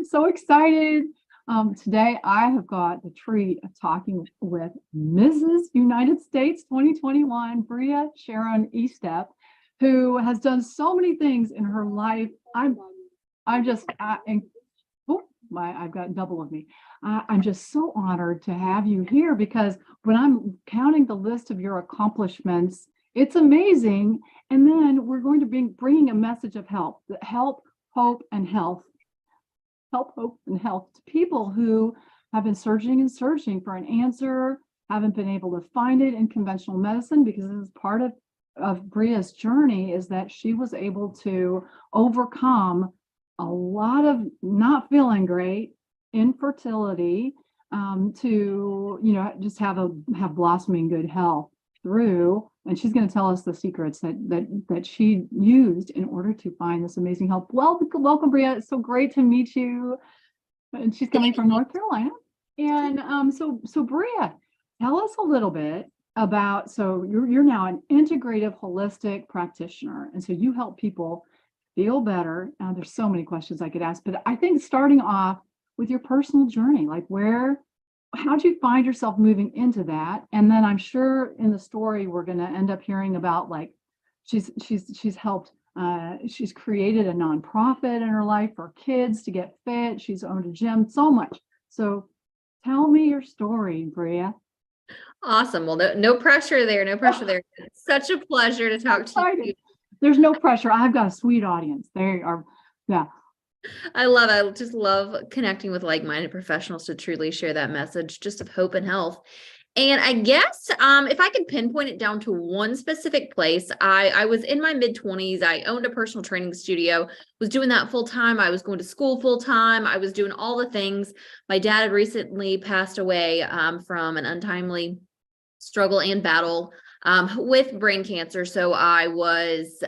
So excited. Today I have got the treat of talking with Mrs. United States 2021, Brea Sharron-Estep, who has done so many things in her life. I'm just, and, oh, I've got double of me. I'm just so honored to have you here because when I'm counting the list of your accomplishments, it's amazing. And then we're going to be bringing a message of help, hope, and health to people who have been searching and searching for an answer, haven't been able to find it in conventional medicine, because this is part of Brea's journey, is that she was able to overcome a lot of not feeling great, infertility, to just have blossoming good health through. And she's going to tell us the secrets that she used in order to find this amazing help. Welcome, Brea. It's so great to meet you. And she's coming from North Carolina. And so Brea, tell us a little bit about, so you're now an integrative holistic practitioner, and so you help people feel better. Now, there's so many questions I could ask, but I think starting off with your personal journey, like how'd you find yourself moving into that? And then I'm sure in the story we're going to end up hearing about, like, she's helped, she's created a nonprofit in her life for kids to get fit. She's owned a gym, so much. So tell me your story, Brea. Awesome. Well, no pressure there. No pressure there. It's such a pleasure to talk to you. There's no pressure. I've got a sweet audience. They are, yeah. I just love connecting with like-minded professionals to truly share that message just of hope and health. And I guess if I could pinpoint it down to one specific place, I was in my mid-20s. I owned a personal training studio, was doing that full time. I was going to school full time. I was doing all the things. My dad had recently passed away from an untimely struggle and battle with brain cancer. So I was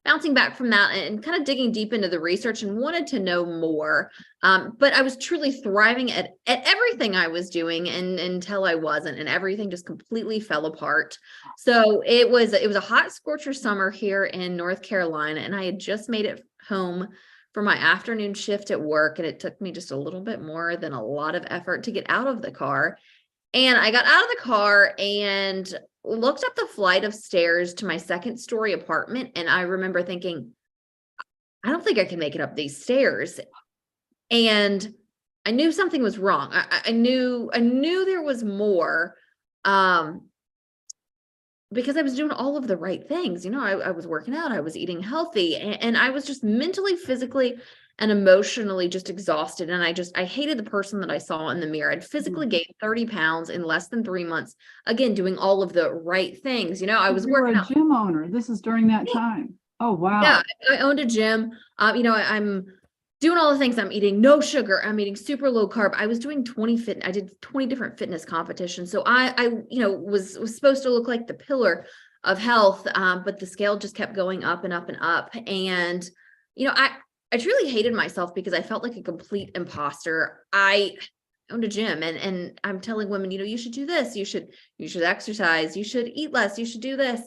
bouncing back from that and kind of digging deep into the research and wanted to know more. But I was truly thriving at everything I was doing until I wasn't, and everything just completely fell apart. So it was a hot scorcher summer here in North Carolina, and I had just made it home for my afternoon shift at work. And it took me just a little bit more than a lot of effort to get out of the car. And I got out of the car and looked up the flight of stairs to my second story apartment. And I remember thinking, I don't think I can make it up these stairs. And I knew something was wrong. I knew there was more, because I was doing all of the right things. I was working out, I was eating healthy, and I was just mentally, physically, and emotionally just exhausted. And I hated the person that I saw in the mirror. I'd physically gained 30 pounds in less than 3 months. Again, doing all of the right things. I was working out. Gym owner. This is during that time. Oh, wow. Yeah, I owned a gym. I'm doing all the things. I'm eating no sugar. I'm eating super low carb. I was doing I did 20 different fitness competitions. So I was supposed to look like the pillar of health. But the scale just kept going up and up and up. And, I truly hated myself because I felt like a complete imposter. I owned a gym, and I'm telling women, you should do this. You should exercise. You should eat less. You should do this.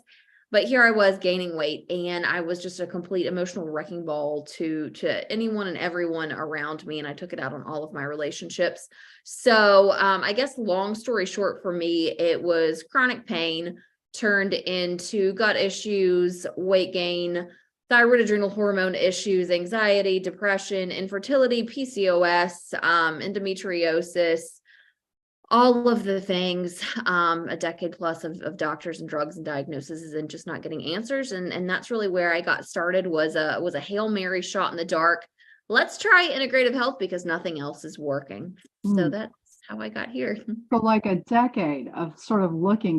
But here I was gaining weight, and I was just a complete emotional wrecking ball to anyone and everyone around me. And I took it out on all of my relationships. So I guess long story short, for me, it was chronic pain turned into gut issues, weight gain, thyroid adrenal hormone issues, anxiety, depression, infertility, PCOS, endometriosis, all of the things, a decade plus of doctors and drugs and diagnoses and just not getting answers. And that's really where I got started, was a Hail Mary shot in the dark. Let's try integrative health because nothing else is working. So that's how I got here. So like a decade of sort of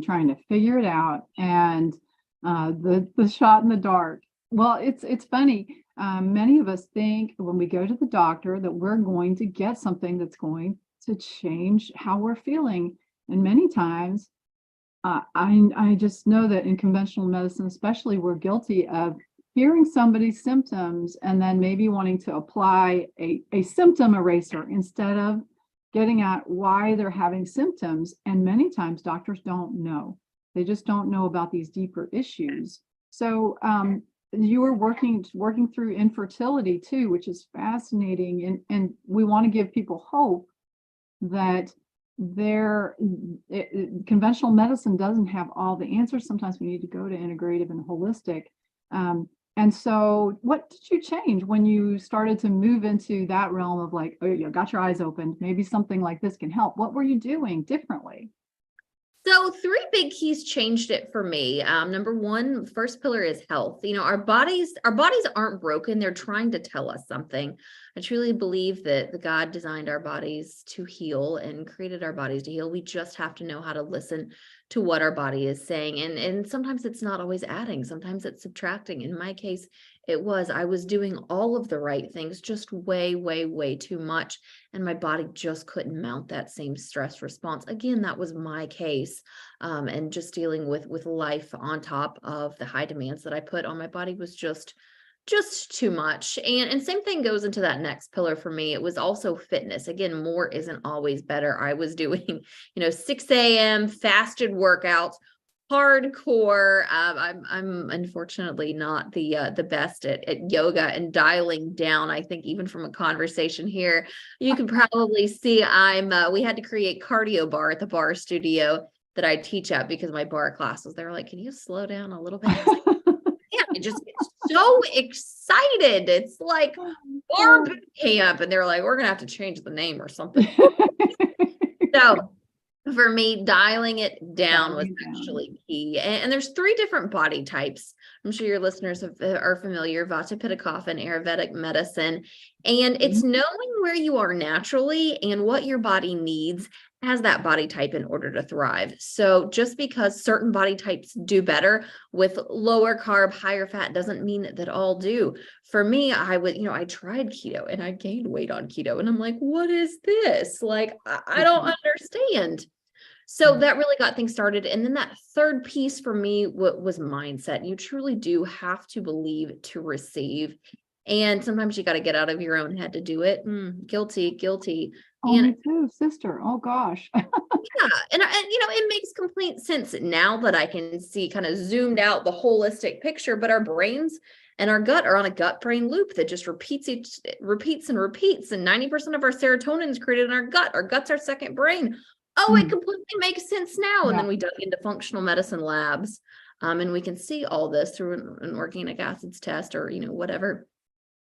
trying to figure it out, and the shot in the dark. Well, it's funny. Many of us think when we go to the doctor that we're going to get something that's going to change how we're feeling. And many times, I just know that in conventional medicine, especially, we're guilty of hearing somebody's symptoms and then maybe wanting to apply a symptom eraser instead of getting at why they're having symptoms. And many times doctors don't know. They just don't know about these deeper issues. So you were working through infertility too, which is fascinating. And we want to give people hope that conventional medicine doesn't have all the answers. Sometimes we need to go to integrative and holistic. And so what did you change when you started to move into that realm of like, oh, you got your eyes opened, maybe something like this can help? What were you doing differently? So three big keys changed it for me. Number one, first pillar is health. You know, our bodies aren't broken. They're trying to tell us something. I truly believe that the God designed our bodies to heal and created our bodies to heal. We just have to know how to listen to what our body is saying. And sometimes it's not always adding, sometimes it's subtracting. In my case, I was doing all of the right things, just way, way, way too much. And my body just couldn't mount that same stress response. Again, that was my case. And just dealing with life on top of the high demands that I put on my body was just too much. And same thing goes into that next pillar for me. It was also fitness. Again, more isn't always better. I was doing, 6 a.m. fasted workouts, hardcore. I'm unfortunately not the best at yoga and dialing down. I think even from a conversation here, you can probably see we had to create cardio bar at the bar studio that I teach at, because my bar classes, they were like, can you slow down a little bit? I was like, yeah, I just get so excited. It's like bar boot camp. And they're like, we're going to have to change the name or something. So for me, dialing it down was actually key. And there's 3 different body types. I'm sure your listeners are familiar: Vata, Pitta, Kapha, and Ayurvedic medicine. And it's knowing where you are naturally and what your body needs as that body type in order to thrive. So just because certain body types do better with lower carb, higher fat, doesn't mean that all do. For me, I tried keto and I gained weight on keto. And I'm like, what is this? Like, I don't understand. So that really got things started. And then that third piece for me was mindset. You truly do have to believe to receive. And sometimes you got to get out of your own head to do it. Guilty. Oh, me too, sister. Oh gosh. Yeah. And it makes complete sense now that I can see kind of zoomed out the holistic picture, but our brains and our gut are on a gut brain loop that just repeats. And 90% of our serotonin is created in our gut. Our gut's our second brain. Oh, it completely makes sense now. And then we dug into functional medicine labs, and we can see all this through an organic acids test, or, whatever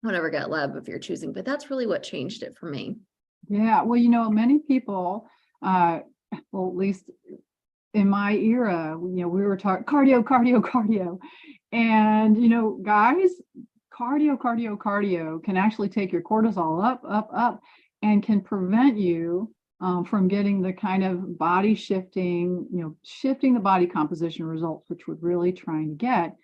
gut lab if you're choosing. But that's really what changed it for me. Yeah. Well, many people, well, at least in my era, we were talking cardio. And, guys, cardio can actually take your cortisol up, and can prevent you from getting the kind of body shifting the body composition results, which we're really trying to get.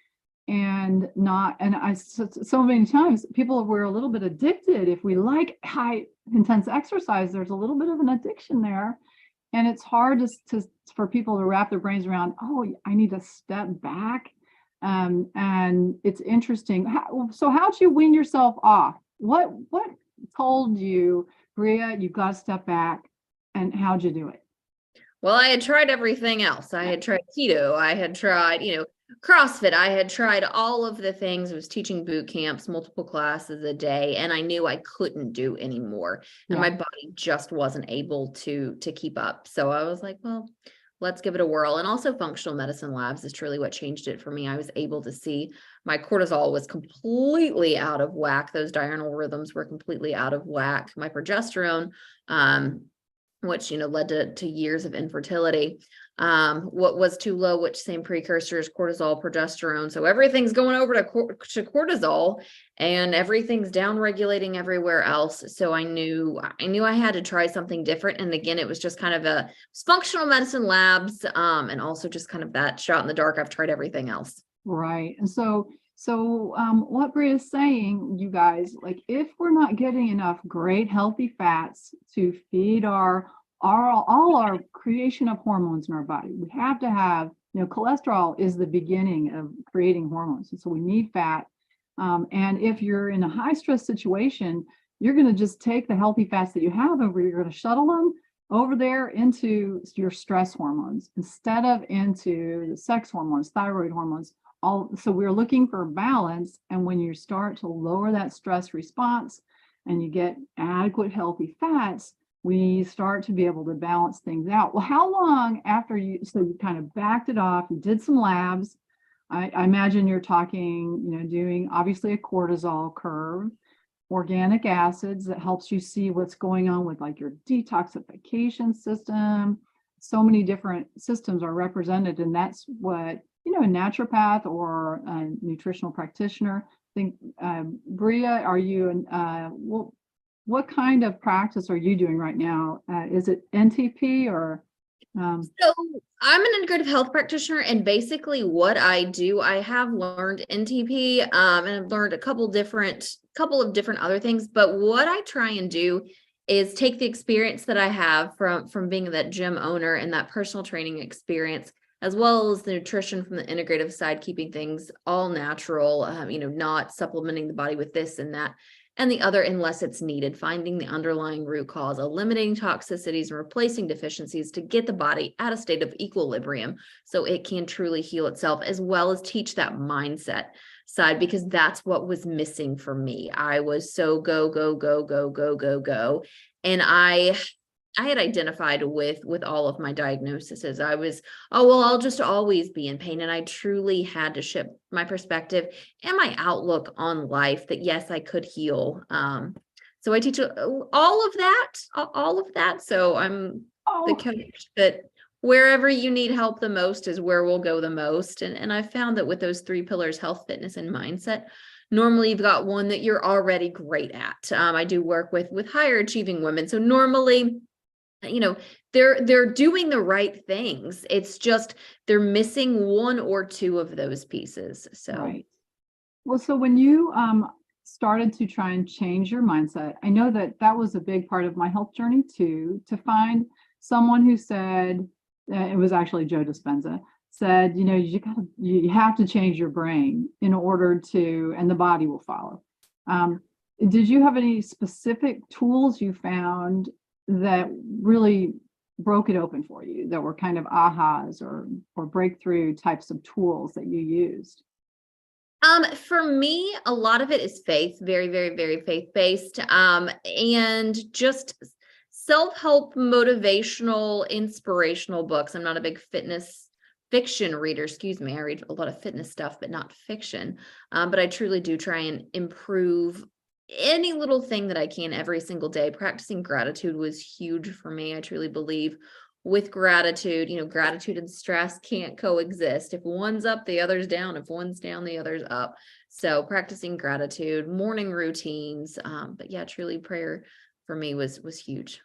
And so many times people were a little bit addicted. If we like high intense exercise, there's a little bit of an addiction there. And it's hard for people to wrap their brains around, oh, I need to step back. And it's interesting. So how'd you wean yourself off? What told you, Brea, you've got to step back? And how'd you do it? Well, I had tried everything else. I had tried keto. I had tried, CrossFit. I had tried all of the things. I was teaching boot camps, multiple classes a day, and I knew I couldn't do anymore. And my body just wasn't able to keep up. So I was like, well, let's give it a whirl. And also functional medicine labs is truly what changed it for me. I was able to see my cortisol was completely out of whack. Those diurnal rhythms were completely out of whack. My progesterone, which, led to years of infertility. What was too low, which same precursors, cortisol, progesterone. So everything's going over to cortisol, and everything's down regulating everywhere else. So I knew I had to try something different. And again, it was just kind of functional medicine labs, and also just kind of that shot in the dark. I've tried everything else. Right. And so what Brea is saying, you guys, like, if we're not getting enough great healthy fats to feed all our creation of hormones in our body, we have to have, cholesterol is the beginning of creating hormones. And so we need fat. And if you're in a high stress situation, you're going to just take the healthy fats that you have over, you're going to shuttle them over there into your stress hormones instead of into the sex hormones, thyroid hormones, so we're looking for balance. And when you start to lower that stress response and you get adequate healthy fats, we start to be able to balance things out. Well, how long after so you kind of backed it off, you did some labs. I imagine you're talking, doing obviously a cortisol curve, organic acids that helps you see what's going on with like your detoxification system. So many different systems are represented, and that's what, a naturopath or a nutritional practitioner think. Brea, are you, what kind of practice are you doing right now? Is it NTP or? So I'm an integrative health practitioner, and basically what I do, I have learned NTP, and I've learned a couple of different other things. But what I try and do is take the experience that I have from being that gym owner and that personal training experience, as well as the nutrition from the integrative side, keeping things all natural, not supplementing the body with this and that and the other unless it's needed, finding the underlying root cause, eliminating toxicities and replacing deficiencies to get the body at a state of equilibrium so it can truly heal itself, as well as teach that mindset side, because that's what was missing for me. I was so go, go, go, go, go, go, go. And I had identified with all of my diagnoses. I was, I'll just always be in pain. And I truly had to shift my perspective and my outlook on life that yes, I could heal. So I teach all of that. So I'm the coach that wherever you need help the most is where we'll go the most. And I found that with those 3 pillars, health, fitness, and mindset, normally you've got one that you're already great at. I do work with higher achieving women. So normally, they're doing the right things. It's just they're missing 1 or 2 of those pieces. So, right. Well, so when you started to try and change your mindset, I know that was a big part of my health journey too, to find someone who said, it was actually Joe Dispenza, said, you have to change your brain in order to, and the body will follow. Did you have any specific tools you found that really broke it open for you, that were kind of ahas or breakthrough types of tools that you used? For me, a lot of it is faith, very, very, very faith-based, and just self-help, motivational, inspirational books. I'm not a big fiction reader, excuse me. I read a lot of fitness stuff, but not fiction. But I truly do try and improve any little thing that I can every single day. Practicing gratitude was huge for me. I truly believe with gratitude, gratitude and stress can't coexist. If one's up, the other's down. If one's down, the other's up. So practicing gratitude, morning routines. But yeah, truly prayer for me was huge.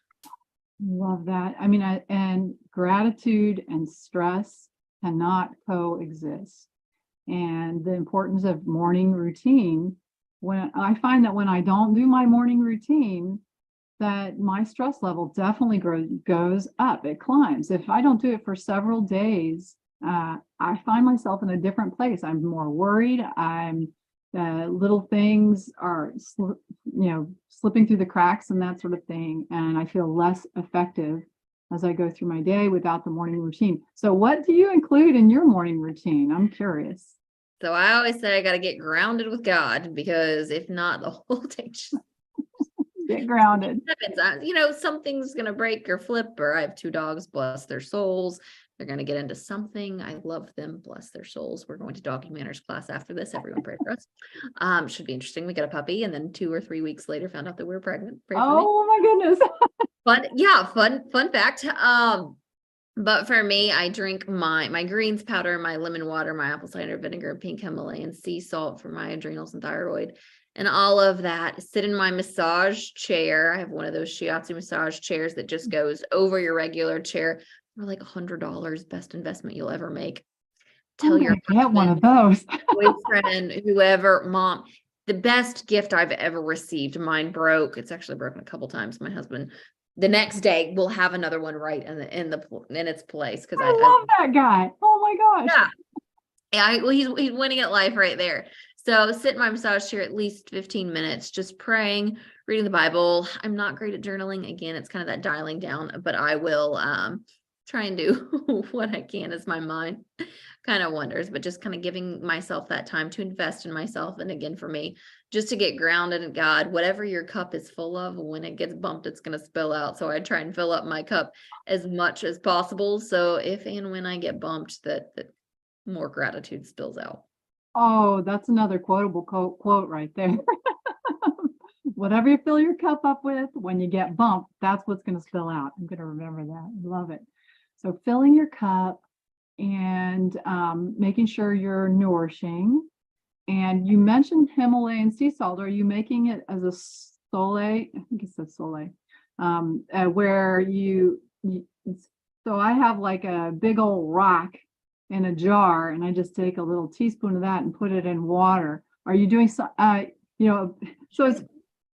Love that. I mean, and gratitude and stress cannot coexist. And the importance of morning routine. When I find that when I don't do my morning routine, that my stress level definitely goes up. It climbs. If I don't do it for several days, I find myself in a different place. I'm more worried. Little things are, slipping through the cracks and that sort of thing. And I feel less effective as I go through my day without the morning routine. So what do you include in your morning routine? I'm curious. So I always say I got to get grounded with God, because if not, the whole day just get grounded. Something's going to break or flip, or I have 2 dogs, bless their souls. They're going to get into something. I love them, bless their souls. We're going to doggy manners class after this. Everyone pray for us. Should be interesting. We got a puppy, and then 2 or 3 weeks later found out that we were pregnant. Pray for me. Oh my goodness. Fun fact. But for me, I drink my greens powder, my lemon water, my apple cider vinegar, pink Himalayan sea salt for my adrenals and thyroid, and all of that. Sit in my massage chair. I have one of those shiatsu massage chairs that just goes over your regular chair for like $100. Best investment you'll ever make. Tell your husband, get one of those. boyfriend, whoever, mom. The best gift I've ever received. Mine broke. It's actually broken a couple times. My husband, the next day, will have another one right in its place, because I love that guy. Oh my gosh. Yeah. He's winning at life right there. So sit in my massage chair at least 15 minutes, just praying, reading the Bible. I'm not great at journaling. Again, it's kind of that dialing down, but I will try and do what I can as my mind kind of wonders, but just kind of giving myself that time to invest in myself. And again, for me, just to get grounded in God, whatever your cup is full of, when it gets bumped, it's going to spill out. So I try and fill up my cup as much as possible. So if and when I get bumped, that more gratitude spills out. Oh, that's another quotable quote right there. Whatever you fill your cup up with, when you get bumped, that's what's going to spill out. I'm going to remember that. I love it. So filling your cup and making sure you're nourishing. And you mentioned Himalayan sea salt. Are you making it as a sole? I think it says sole. Where so I have like a big old rock in a jar, and I just take a little teaspoon of that and put it in water. Are you doing so? So it's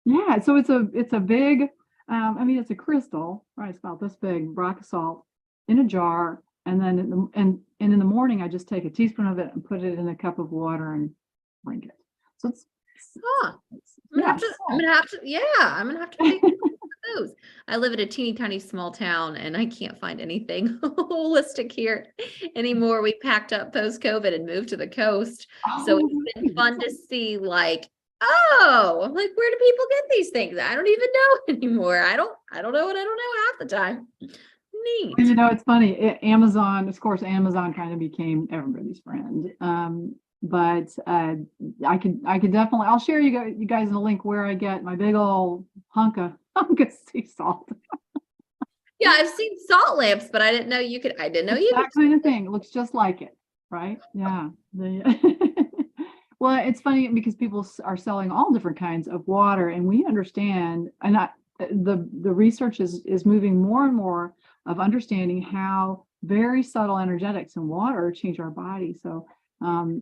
yeah. So it's a big. I mean, it's a crystal, right? It's about this big, rock salt in a jar, and then in the morning, I just take a teaspoon of it and put it in a cup of water and drink it. So it's I'm gonna have to, I'm gonna have to take those. I live in a teeny tiny small town and I can't find anything holistic here anymore. We packed up post COVID and moved to the coast. So it's been fun to see like, oh, I'm like, where do people get these things? I don't even know anymore. I don't know what I don't know half the time. Neat. It's funny. Amazon, of course, Amazon kind of became everybody's friend. But I could definitely, I'll share you guys in a link where I get my big old hunk of sea salt. Yeah, I've seen salt lamps, but I didn't know you could. I didn't know you could. That kind of thing. It looks just like it, right? Yeah. Well, it's funny because people are selling all different kinds of water, and we understand, and the research is moving more and more of understanding how very subtle energetics in water change our body. So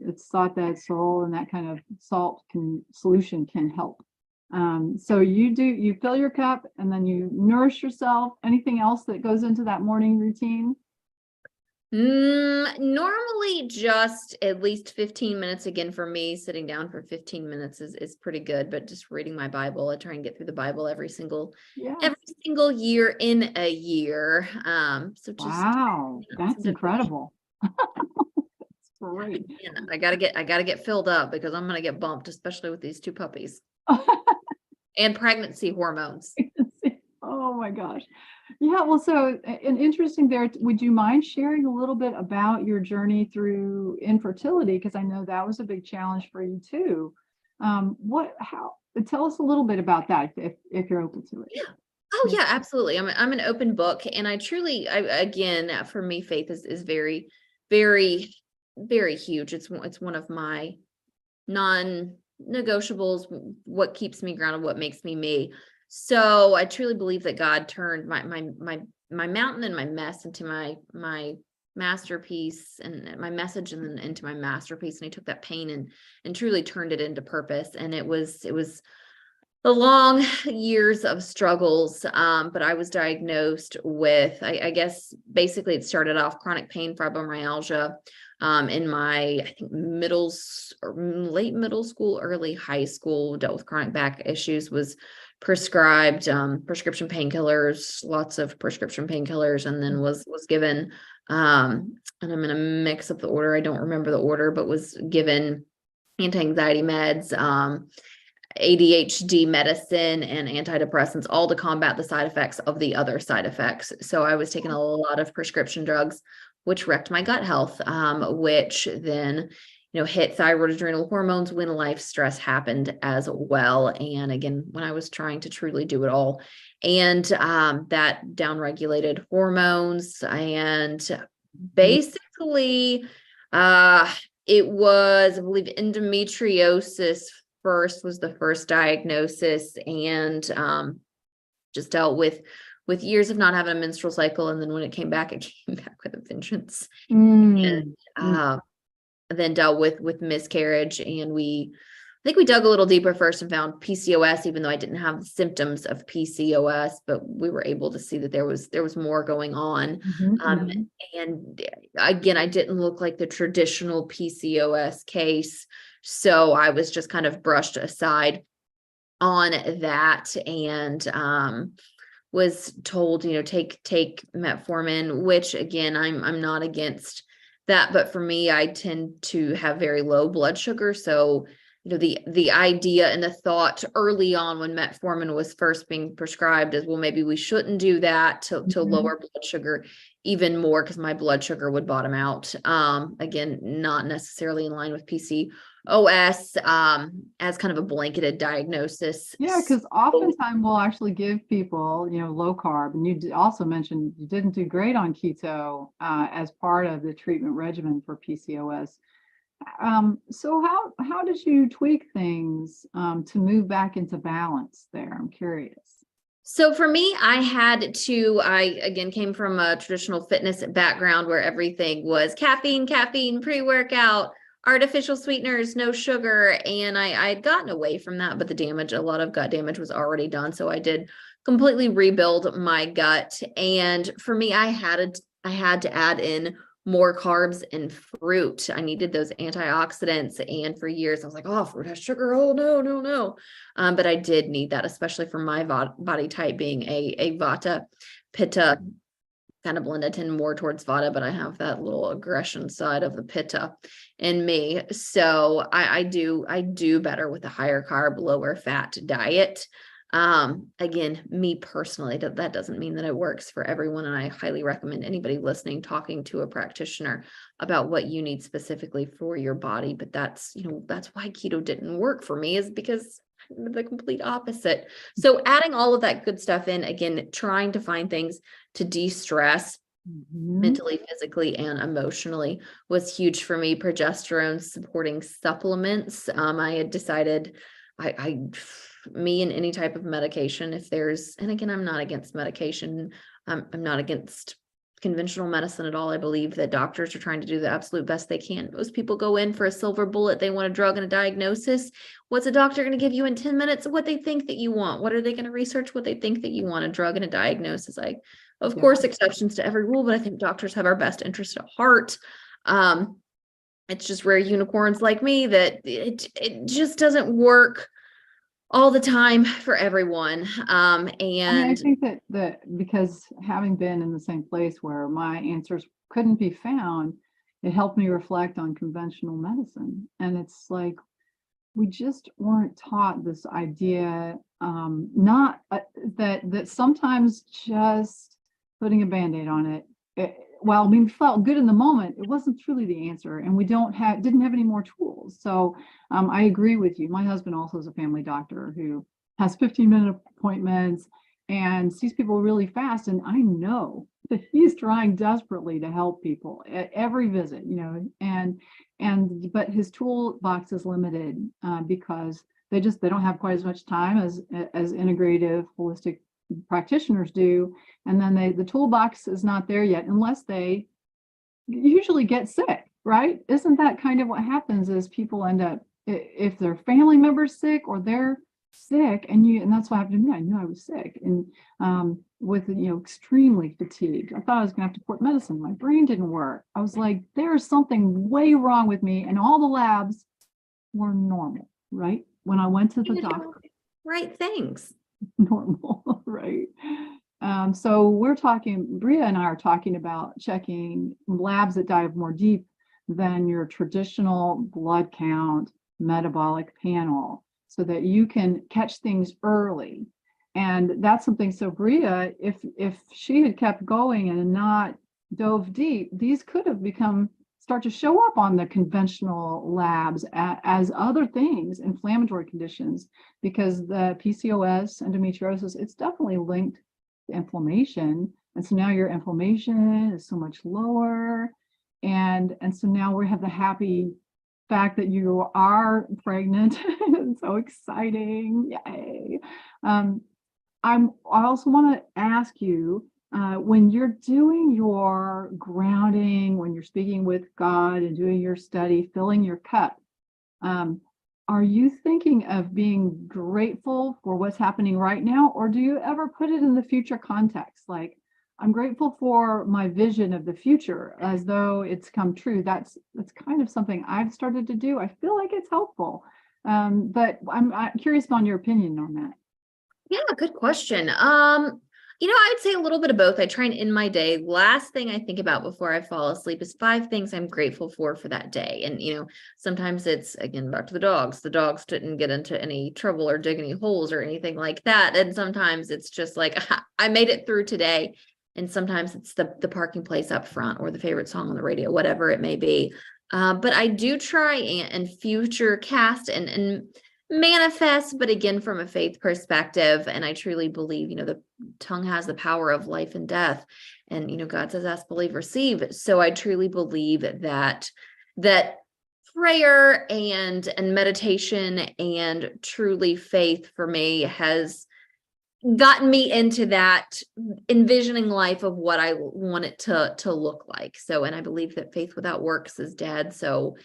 it's thought that soul and that kind of salt solution can help. So you fill your cup and then you nourish yourself. Anything else that goes into that morning routine? Normally just at least 15 minutes. Again, for me, sitting down for 15 minutes is pretty good, but just reading my Bible, I try and get through the Bible every single year in a year. So just wow, that's incredible. Great. I gotta get filled up because I'm gonna get bumped, especially with these two puppies and pregnancy hormones. Oh my gosh. Yeah, well, so and interesting there. Would you mind sharing a little bit about your journey through infertility? Because I know that was a big challenge for you too. Tell us a little bit about that if you're open to it. Yeah. Oh yeah, absolutely. I'm an open book, and I truly, again, for me, faith is very, very, very huge. It's one of my non-negotiables, what keeps me grounded, what makes me me. So I truly believe that God turned my mountain and my mess into my masterpiece, and my message and then into my masterpiece. And he took that pain and truly turned it into purpose. And it was the long years of struggles. But I was diagnosed with, I guess, basically it started off chronic pain, fibromyalgia, in my, I think late middle school, early high school, dealt with chronic back issues, was prescribed prescription painkillers, lots of prescription painkillers, and then was given, and I'm going to mix up the order. I don't remember the order, but was given anti-anxiety meds, ADHD medicine, and antidepressants, all to combat the side effects of the other side effects. So I was taking a lot of prescription drugs, which wrecked my gut health, which then, hit thyroid adrenal hormones when life stress happened as well. And again, when I was trying to truly do it all, and that downregulated hormones, and basically it was, I believe, endometriosis first was the first diagnosis, and just dealt with years of not having a menstrual cycle. And then when it came back with a vengeance. And then dealt with miscarriage. And I think we dug a little deeper first and found PCOS, even though I didn't have the symptoms of PCOS, but we were able to see that there was more going on. And again, I didn't look like the traditional PCOS case. So I was just kind of brushed aside on that. And was told, take metformin, which again, I'm not against that, but for me, I tend to have very low blood sugar. So, the idea and the thought early on when metformin was first being prescribed is, well, maybe we shouldn't do that to lower blood sugar even more, because my blood sugar would bottom out. Again, not necessarily in line with PCOS, as kind of a blanketed diagnosis. Yeah, because oftentimes we'll actually give people, low carb. And you also mentioned you didn't do great on keto as part of the treatment regimen for PCOS. So how did you tweak things to move back into balance there? I'm curious. So for me, I again came from a traditional fitness background where everything was caffeine, pre-workout, artificial sweeteners, no sugar. And I'd gotten away from that, but a lot of gut damage was already done. So I did completely rebuild my gut. And for me, I had to add in more carbs and fruit. I needed those antioxidants. And for years I was like, oh, fruit has sugar. Oh, no. But I did need that, especially for my body type, being a Vata Pitta, kind of blended in more towards Vata, but I have that little aggression side of the Pitta in me. So I do better with a higher carb, lower fat diet. Again, me personally, that doesn't mean that it works for everyone. And I highly recommend anybody listening talking to a practitioner about what you need specifically for your body. But that's why keto didn't work for me, is because I'm the complete opposite. So adding all of that good stuff in, again, trying to find things to de-stress mentally, physically, and emotionally was huge for me. Progesterone supporting supplements. I had decided me and any type of medication, and again, I'm not against medication. I'm not against conventional medicine at all. I believe that doctors are trying to do the absolute best they can. Most people go in for a silver bullet. They want a drug and a diagnosis. What's a doctor going to give you in 10 minutes? What they think that you want. What are they going to research? What they think that you want. A drug and a diagnosis. Of course, exceptions to every rule, but I think doctors have our best interest at heart. It's just rare unicorns like me that it just doesn't work all the time for everyone. I think that because having been in the same place where my answers couldn't be found, it helped me reflect on conventional medicine. And it's like, we just weren't taught this idea, not that sometimes just putting a Band-Aid on it, while we felt good in the moment, it wasn't truly the answer, and we didn't have any more tools. So I agree with you. My husband also is a family doctor who has 15-minute appointments and sees people really fast. And I know that he's trying desperately to help people at every visit, but his toolbox is limited because they don't have quite as much time as integrative holistic practitioners do. And then the toolbox is not there yet, unless they usually get sick, right? Isn't that kind of what happens? Is people end up, if their family member's sick or they're sick, and that's what happened to me. I knew I was sick and with extremely fatigued. I thought I was gonna have to port medicine. My brain didn't work. I was like, there's something way wrong with me, and all the labs were normal, right? When I went to the doctor, right things. Normal, right? So Brea and I are talking about checking labs that dive more deep than your traditional blood count metabolic panel, so that you can catch things early. And that's something. So Brea, if she had kept going and not dove deep, these could have start to show up on the conventional labs as other things, inflammatory conditions, because the PCOS, endometriosis, it's definitely linked to inflammation. And so now your inflammation is so much lower. And so now we have the happy fact that you are pregnant. It's so exciting. Yay. I also want to ask you, when you're doing your grounding, when you're speaking with God and doing your study, filling your cup, are you thinking of being grateful for what's happening right now? Or do you ever put it in the future context? Like, I'm grateful for my vision of the future as though it's come true. That's kind of something I've started to do. I feel like it's helpful. But I'm curious on your opinion on that. Yeah, good question. I'd say a little bit of both. I try and end my day. Last thing I think about before I fall asleep is 5 things I'm grateful for that day. And, sometimes it's, again, back to the dogs. The dogs didn't get into any trouble or dig any holes or anything like that. And sometimes it's just like, I made it through today. And sometimes it's the parking place up front or the favorite song on the radio, whatever it may be. But I do try and future cast and manifest, but again, from a faith perspective. And I truly believe, the tongue has the power of life and death. And, God says, ask, believe, receive. So I truly believe that prayer and meditation and truly faith for me has gotten me into that envisioning life of what I want it to look like. So, and I believe that faith without works is dead. So,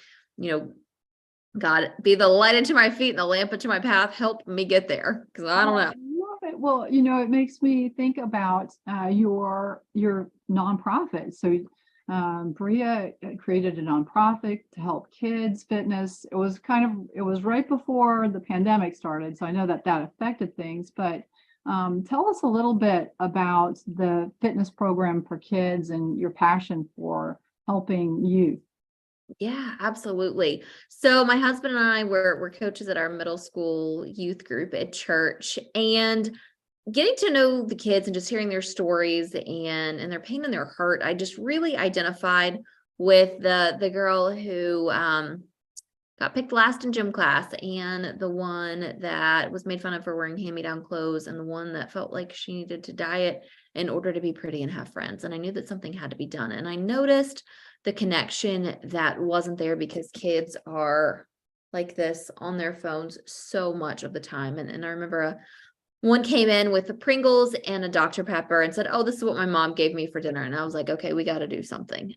God, be the light into my feet and the lamp into my path. Help me get there, because I don't know. I love it. Well, it makes me think about your nonprofit. So Brea created a nonprofit to help kids fitness. It was right before the pandemic started. So I know that affected things, but tell us a little bit about the fitness program for kids and your passion for helping youth. Yeah, absolutely. So my husband and I were coaches at our middle school youth group at church, and getting to know the kids and just hearing their stories and their pain and their hurt, I just really identified with the girl who got picked last in gym class, and the one that was made fun of for wearing hand-me-down clothes, and the one that felt like she needed to diet in order to be pretty and have friends. And I knew that something had to be done. And I noticed the connection that wasn't there because kids are like this on their phones so much of the time. And I remember one came in with the Pringles and a Dr. Pepper and said, "Oh, this is what my mom gave me for dinner." And I was like, okay, we got to do something.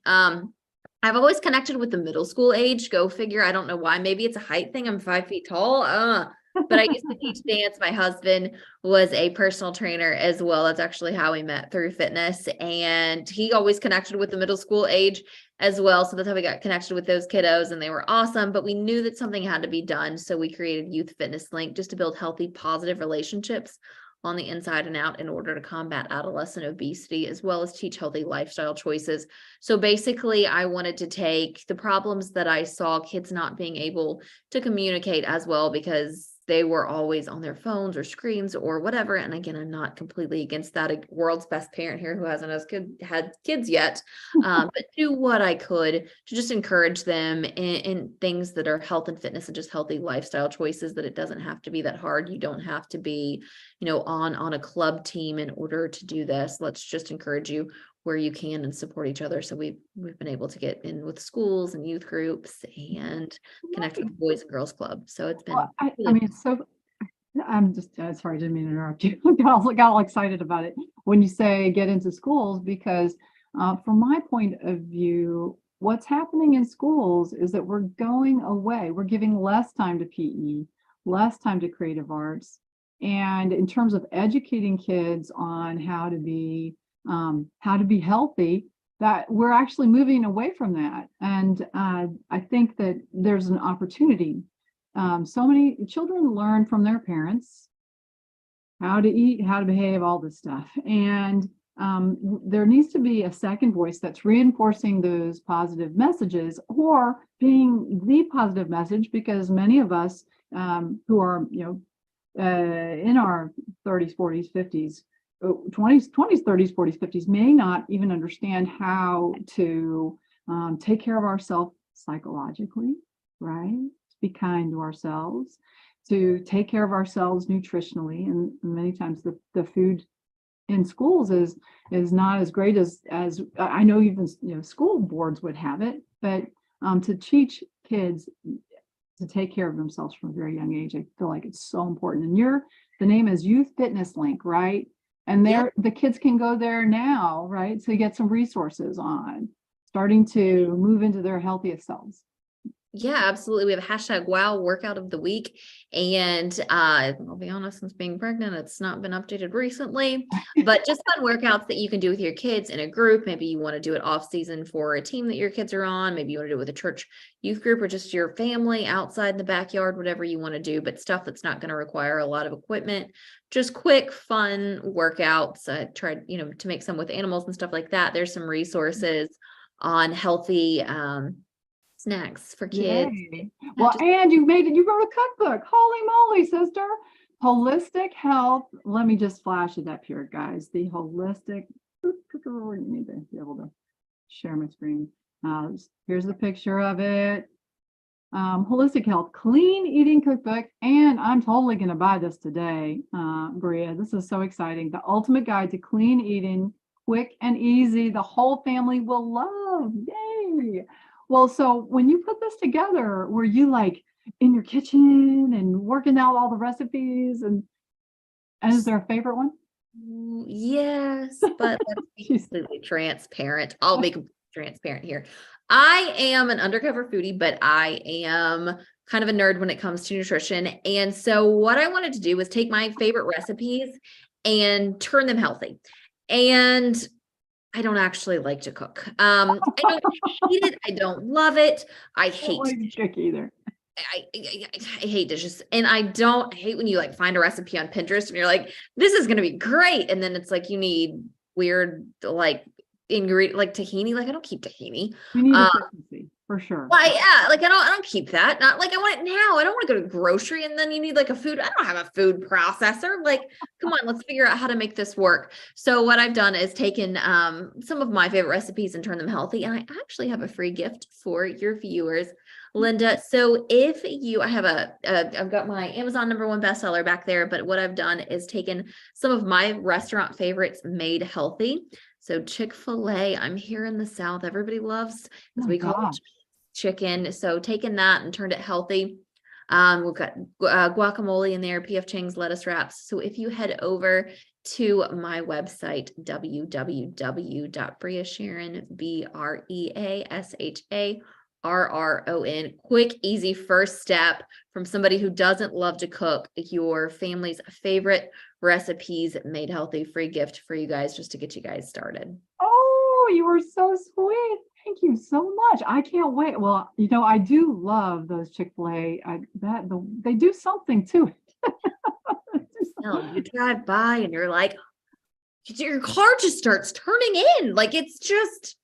I've always connected with the middle school age. Go figure. I don't know why. Maybe it's a height thing. I'm 5 feet tall. But I used to teach dance. My husband was a personal trainer as well. That's actually how we met, through fitness. And he always connected with the middle school age as well. So that's how we got connected with those kiddos, and they were awesome. But we knew that something had to be done. So we created Youth Fitness Link just to build healthy, positive relationships on the inside and out in order to combat adolescent obesity, as well as teach healthy lifestyle choices. So basically, I wanted to take the problems that I saw, kids not being able to communicate as well because they were always on their phones or screens or whatever. And again, I'm not completely against that. A world's best parent here who hasn't had kids yet, but do what I could to just encourage them in things that are health and fitness and just healthy lifestyle choices, that it doesn't have to be that hard. You don't have to be, on a club team in order to do this. Let's just encourage you where you can and support each other. So we've been able to get in with schools and youth groups and connect with the Boys and Girls Club. So it's been I'm just sorry, I didn't mean to interrupt you. I got all excited about it when you say get into schools, because from my point of view, what's happening in schools is that we're going away. We're giving less time to PE, less time to creative arts. And in terms of educating kids on how to be healthy, that we're actually moving away from that. And I think that there's an opportunity. So many children learn from their parents how to eat, how to behave, all this stuff. And there needs to be a second voice that's reinforcing those positive messages, or being the positive message, because many of us who are, in our 30s, 40s, 50s, 20s, 30s, 40s, 50s may not even understand how to take care of ourselves psychologically, right? Be kind to ourselves, to take care of ourselves nutritionally. And many times the food in schools is not as great as I know even school boards would have it, but to teach kids to take care of themselves from a very young age, I feel like it's so important. And the name is Youth Fitness Link, right? And the kids can go there now, right? So you get some resources on starting to move into their healthiest selves. Yeah, absolutely. We have a hashtag wow workout of the week. And I'll be honest, since being pregnant, it's not been updated recently, but just fun workouts that you can do with your kids in a group. Maybe you want to do it off season for a team that your kids are on. Maybe you want to do it with a church youth group or just your family outside in the backyard, whatever you want to do, but stuff that's not going to require a lot of equipment. Just quick, fun workouts. I tried, to make some with animals and stuff like that. There's some resources on healthy, snacks for kids. Yay. Yeah, Well, just and you wrote a cookbook. Holy moly, sister. Holistic health. Let me just flash it up here, guys. The holistic, you need to be able to share my screen. Here's the picture of it. Holistic health, clean eating cookbook. And I'm totally going to buy this today, Brea. This is so exciting. The ultimate guide to clean eating, quick and easy. The whole family will love. Yay. Well, so when you put this together, were you like in your kitchen and working out all the recipes? And is there a favorite one? yes, but let's be completely transparent. I'll be completely transparent here. I am an undercover foodie, but I am kind of a nerd when it comes to nutrition. And so what I wanted to do was take my favorite recipes and turn them healthy. And I don't actually like to cook. I don't hate it. I don't love it. I I don't hate like to cook either. I hate dishes, and I hate when you like find a recipe on Pinterest and you're like, this is going to be great. And then it's like, you need weird, like ingredient, like tahini. Like I don't keep tahini. We need efficiency for sure. Yeah, like I don't keep that. Not like I want it now. I don't want to go to grocery and then you need like a food. I don't have a food processor. Like, come on, let's figure out how to make this work. So what I've done is taken some of my favorite recipes and turned them healthy. And I actually have a free gift for your viewers, Linda. So if you, I've got my Amazon #1 bestseller back there, but what I've done is taken some of my restaurant favorites made healthy. So Chick-fil-A, I'm here in the South. Everybody loves, as we call it, chicken. So taking that and turned it healthy. We've got guacamole in there, PF Chang's lettuce wraps. So if you head over to my website, www.breasharron, quick, easy first step from somebody who doesn't love to cook, your family's favorite recipes made healthy, free gift for you guys just to get you guys started. Oh, you were so sweet. Thank you so much. I can't wait. Well, I do love those Chick-fil-A. They do something to it. You drive by and you're like, your car just starts turning in. Like it's just,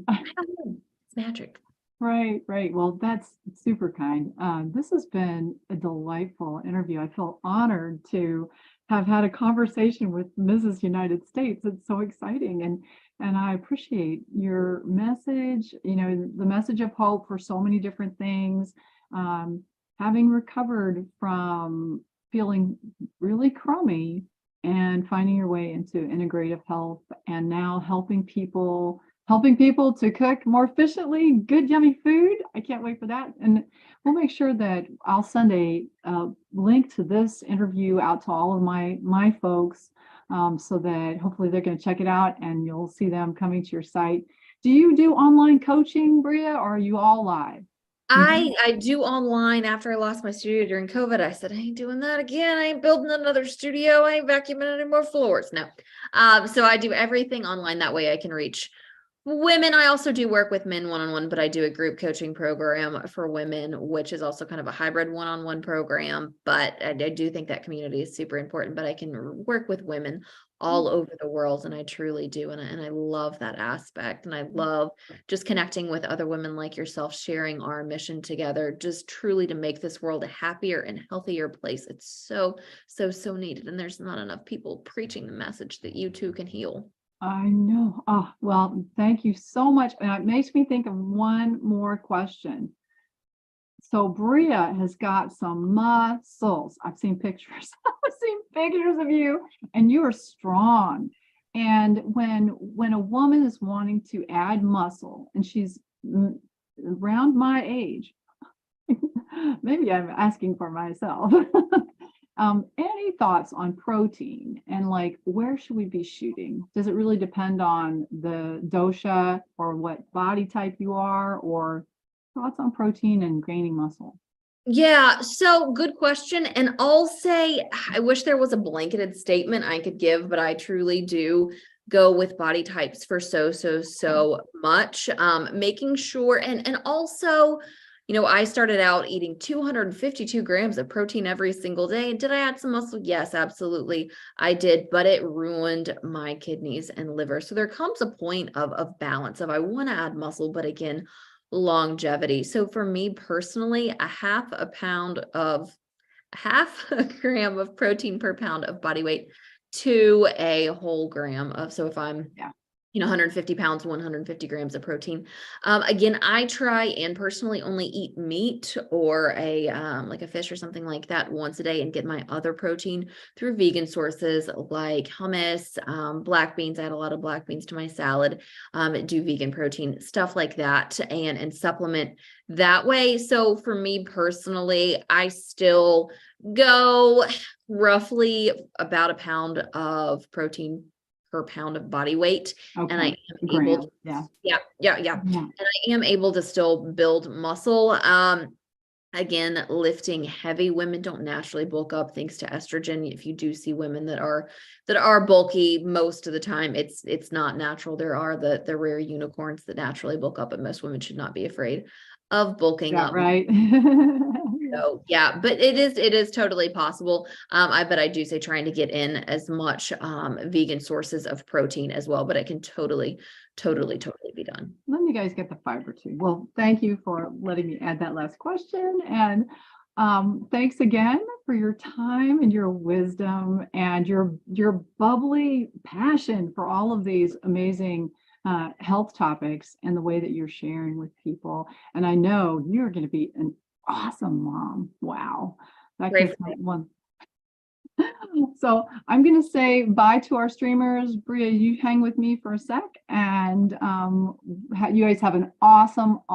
I don't know, it's magic. Right. Well, that's super kind. This has been a delightful interview. I feel honored to have had a conversation with Mrs. United States. It's so exciting. And I appreciate your message, the message of hope for so many different things. Having recovered from feeling really crummy and finding your way into integrative health, and now helping people to cook more efficiently, good, yummy food. I can't wait for that. And we'll make sure that I'll send a link to this interview out to all of my folks, so that hopefully they're going to check it out and you'll see them coming to your site. Do you do online coaching, Brea, or are you all live? I do online. After I lost my studio during COVID, I said, I ain't doing that again. I ain't building another studio. I ain't vacuuming any more floors. No. So I do everything online. That way I can reach women. I also do work with men one-on-one, but I do a group coaching program for women, which is also kind of a hybrid one-on-one program. But I do think that community is super important, but I can work with women all over the world. And I truly do. And I love that aspect. And I love just connecting with other women like yourself, sharing our mission together, just truly to make this world a happier and healthier place. It's so needed. And there's not enough people preaching the message that you too can heal. I know. Oh, well, thank you so much. And it makes me think of one more question. So Brea has got some muscles. I've seen pictures. I've seen pictures of you, and you are strong. And when a woman is wanting to add muscle, and she's around my age, maybe I'm asking for myself. Any thoughts on protein and like where should we be shooting? Does it really depend on the dosha or what body type you are, or thoughts on protein and gaining muscle? Yeah, so good question. And I'll say, I wish there was a blanketed statement I could give, but I truly do go with body types for so much. Making sure, and also, I started out eating 252 grams of protein every single day. Did I add some muscle? Yes, absolutely. I did, but it ruined my kidneys and liver. So there comes a point of balance of I want to add muscle, but again, longevity. So for me personally, half a gram of protein per pound of body weight to a whole gram of, so if I'm Yeah. 150 pounds, 150 grams of protein. Again, I try and personally only eat meat or like a fish or something like that once a day and get my other protein through vegan sources like hummus, black beans. I add a lot of black beans to my salad, do vegan protein, stuff like that, and supplement that way. So for me personally, I still go roughly about a pound of protein per pound of body weight. And I Okay. am able to, Yeah. yeah. Yeah. And I am able to still build muscle. Again, lifting heavy women don't naturally bulk up thanks to estrogen. If you do see women that are bulky, most of the time it's not natural. There are the rare unicorns that naturally bulk up, but most women should not be afraid of bulking Yeah. up. Right. So yeah, but it is totally possible. But I do say trying to get in as much vegan sources of protein as well, but it can totally be done. Then you guys get the fiber too. Well, thank you for letting me add that last question. And thanks again for your time and your wisdom and your bubbly passion for all of these amazing health topics and the way that you're sharing with people. And I know you're going to be an awesome mom. Wow. That Great. gives me one. So I'm going to say bye to our streamers. Brea, you hang with me for a sec, and you guys have an awesome